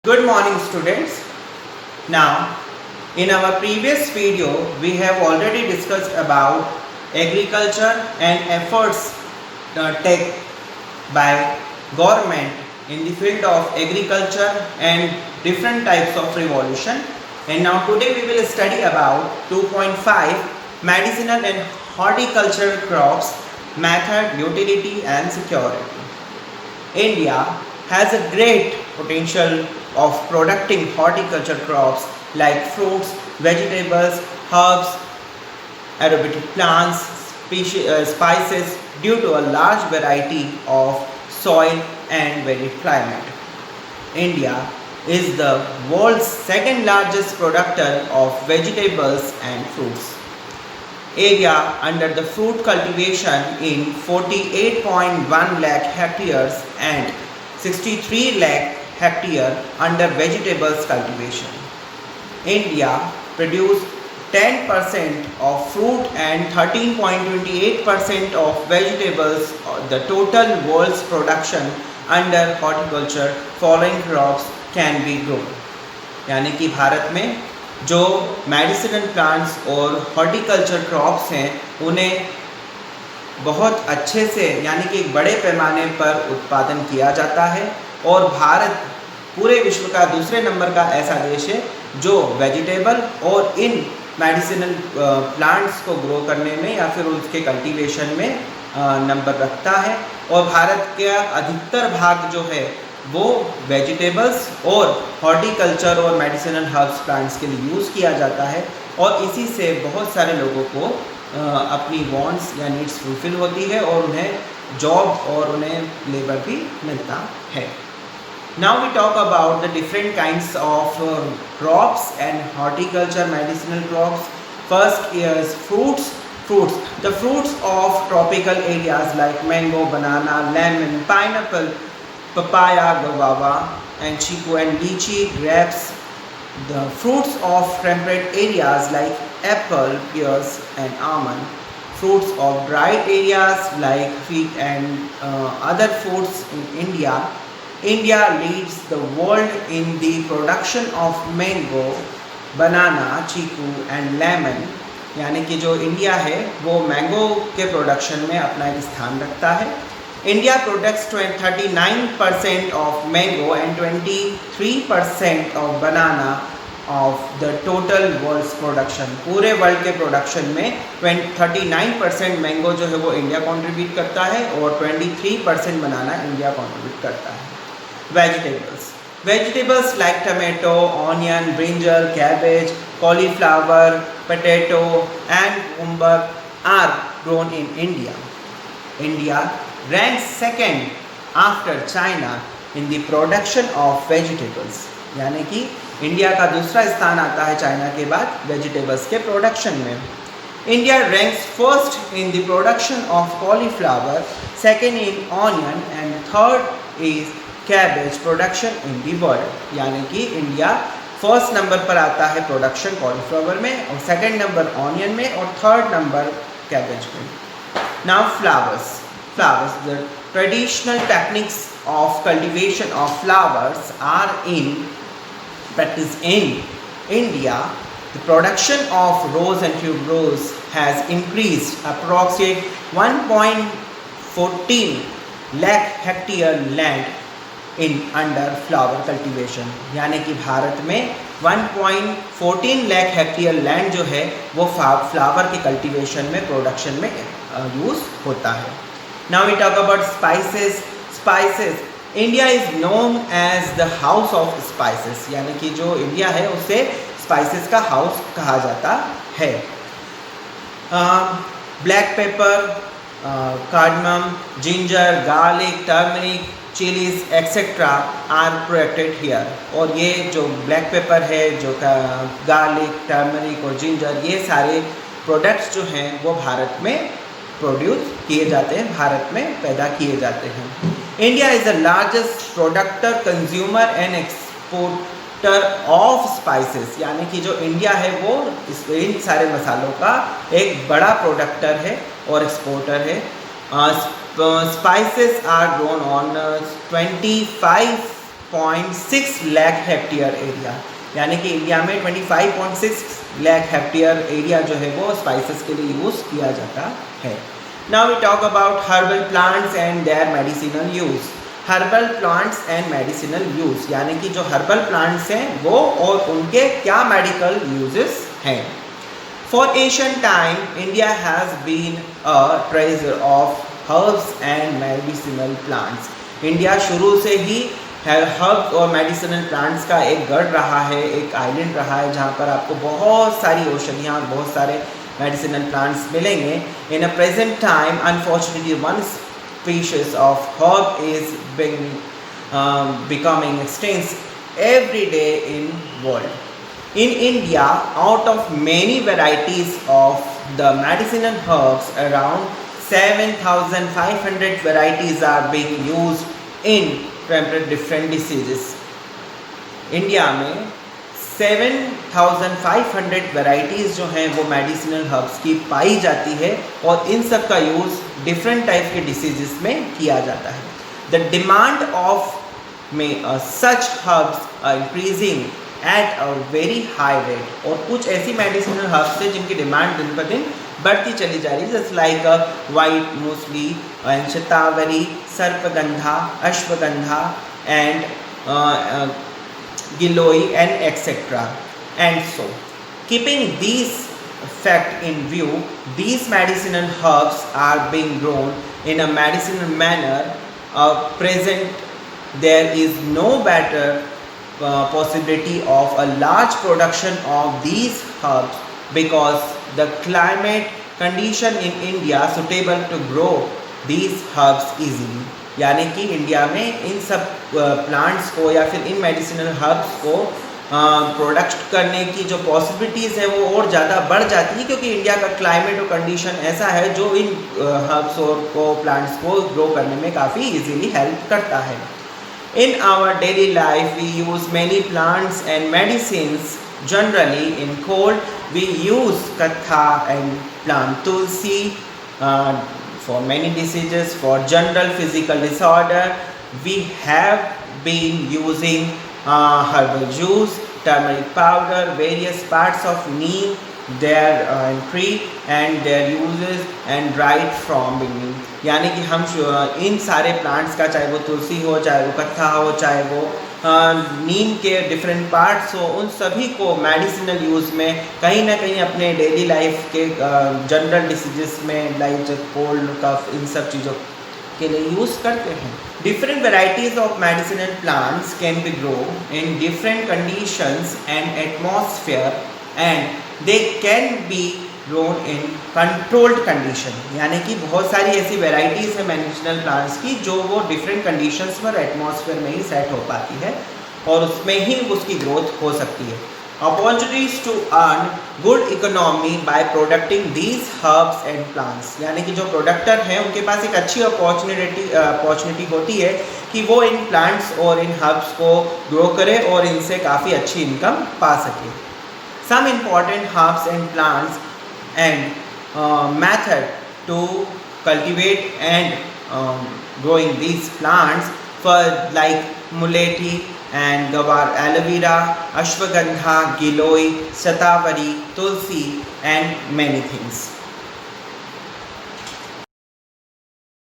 Good morning students. Now in our previous video we have already discussed about agriculture and efforts taken by government in the field of agriculture and different types of revolution, and now today we will study about 2.5 medicinal and horticultural crops, method, utility and security. India has a great potential of producing horticulture crops like fruits, vegetables, herbs, aromatic plants, spices due to a large variety of soil and varied climate. India is the world's second largest producer of vegetables and fruits. Area under the fruit cultivation in 48.1 lakh hectares and 63 lakh hectare under vegetables cultivation. India produced 10% of fruit and 13.28% of vegetables, the total world's production under horticulture following crops can be grown. यानी कि भारत में जो medicinal plants और horticulture crops हैं उन्हें बहुत अच्छे से यानी कि एक बड़े पैमाने पर उत्पादन किया जाता है, और भारत पूरे विश्व का दूसरे नंबर का ऐसा देश है जो वेजिटेबल और इन मेडिसिनल प्लांट्स को ग्रो करने में या फिर उसके कल्टीवेशन में नंबर रखता है। और भारत का अधिकतर भाग जो है वो वेजिटेबल्स और हॉर्टिकल्चर और मेडिसिनल हर्ब्स प्लांट्स के लिए यूज़ किया जाता है, और इसी से बहुत सारे लोगों को अपनी वांट्स या नीड्स फुलफिल होती है और उन्हें जॉब और उन्हें लेबर भी मिलता है। Now we talk about the different kinds of crops and horticulture medicinal crops. First is fruits. The fruits of tropical areas like mango, banana, lemon, pineapple, papaya, guava and chiku and lychee, grapes. The fruits of temperate areas like apple, pears and almond. Fruits of dry areas like fig and other fruits in India. India leads the world in the production of mango, banana, chiku and lemon. यानी कि जो India है वो mango के production में अपना एक स्थान रखता है। India products 39% of mango and 23% of banana of the total world's production. पूरे वर्ल्ड के प्रोडक्शन में 39% मैंगो जो है वो इंडिया कंट्रीब्यूट करता है और 23% बनाना इंडिया कंट्रीब्यूट करता है। Vegetables like tomato, onion, brinjal, cabbage, cauliflower, potato and cucumber are grown in India. India ranks second after China in the production of vegetables. यानी कि इंडिया का दूसरा स्थान आता है चाइना के बाद वेजिटेबल्स के प्रोडक्शन में। India ranks first in the production of cauliflower, second in onion and third is cabbage production in the world. यानी कि इंडिया फर्स्ट नंबर पर आता है प्रोडक्शन कॉलीफ्लावर में, और सेकंड नंबर ऑनियन में, और थर्ड नंबर कैबेज में। Now flowers the traditional techniques of cultivation of flowers are in practice in India. The production of rose and tuberose has increased approximate 1.14 lakh hectare land in under flower cultivation. यानी कि भारत में 1.14 lakh hectare land जो है वो flower के cultivation में production में use होता है। Now we talk about spices. India is known as the house of spices. यानी कि जो इंडिया है उसे स्पाइसेस का हाउस कहा जाता है। Black pepper, cardamom, ginger, garlic, turmeric, chilies, etc. are produced here. और ये जो ब्लैक पेपर है, जो गार्लिक, टर्मरिक और जिंजर, ये सारे प्रोडक्ट्स जो हैं वो भारत में प्रोड्यूस किए जाते हैं, भारत में पैदा किए जाते हैं। India is the largest producer, consumer and exporter of spices. यानी कि जो इंडिया है वो इन सारे मसालों का एक बड़ा प्रोडक्टर है और एक्सपोर्टर है। Spices are grown on 25 25.6 lakh hectare area, यानी कि इंडिया में 25.6 लाख हेक्टेयर एरिया जो है वो स्पाइसेस के लिए यूज़ किया जाता है। Now we talk about herbal plants and their medicinal use. Herbal plants and medicinal use, यानी कि जो हर्बल प्लांट्स हैं वो और उनके क्या मेडिकल यूजेस हैं। For ancient time, India has been a treasure of herbs and medicinal plants. India शुरू से ही हर्ब्स और मेडिसिनल प्लांट्स का एक गढ़ रहा है, एक आइलैंड रहा है जहाँ पर आपको बहुत सारी औषधियाँ और बहुत सारे मेडिसिनल प्लांट्स मिलेंगे। In a present time, unfortunately, one species of herb is becoming extinct every day in world. In India, out of many varieties of the medicinal herbs, around 7,500 varieties are being used in different diseases. India में 7,500 varieties जो हैं वो medicinal herbs की पाई जाती है और इन सब का यूज़ different टाइप के diseases में किया जाता है. The demand of such herbs are increasing at a very high rate. और कुछ ऐसी मेडिसिनल हर्ब्स है जिनकी डिमांड दिन पर दिन बढ़ती चली जा रही है, जैसे like white musli and shatavari, sarpagandha, ashwagandha and giloy and etcetera and so. Keeping these fact in view, these medicinal herbs are being grown in a medicinal manner. Present there is no better possibility of a large production of these herbs because the climate condition in India suitable to grow these herbs easily. यानी कि India में इन सब plants को या फिर in medicinal herbs को product करने की जो पॉसिबिलिटीज़ हैं वो और ज़्यादा बढ़ जाती है, क्योंकि इंडिया का क्लाइमेट और कंडीशन ऐसा है जो इन हर्ब्स और प्लांट्स को ग्रो करने में काफ़ी इजीली हेल्प करता है. In our daily life, we use many plants and medicines. Generally, in cold, we use katha and plant tulsi for many diseases. For general physical disorder, we have been using herbal juice, turmeric powder, various parts of neem, their tree and their uses and dried from beginning. यानी कि हम इन सारे plants का, चाहे वो तुलसी हो, चाहे वो कत्था हो, चाहे वो नीम के डिफरेंट पार्ट्स हो, उन सभी को मेडिसिनल यूज़ में कहीं ना कहीं अपने डेली लाइफ के जनरल डिसीजेस में लाइक कोल्ड कफ इन सब चीज़ों के लिए यूज़ करते हैं. Different varieties of medicinal plants can be grown in different conditions and atmosphere and they can be grown in controlled condition. यानी कि बहुत सारी ऐसी वेराइटीज़ है मेडिसिनल प्लांट्स की जो वो डिफरेंट कंडीशंस पर एटमॉस्फेयर में ही सेट हो पाती है और उसमें ही उसकी ग्रोथ हो सकती है. Opportunities to earn good economy by producing these herbs and plants. यानी कि जो प्रोडक्टर हैं उनके पास एक अच्छी अपॉर्चुनिटी होती है कि वो इन प्लांट्स और इन हर्ब्स को ग्रो करें और इनसे काफ़ी अच्छी इनकम पा सके. Some important herbs and plants and method to cultivate and growing these plants for like mulethi and gawar, aloe vera, ashwagandha, giloi, shatavari, tulsi and many things.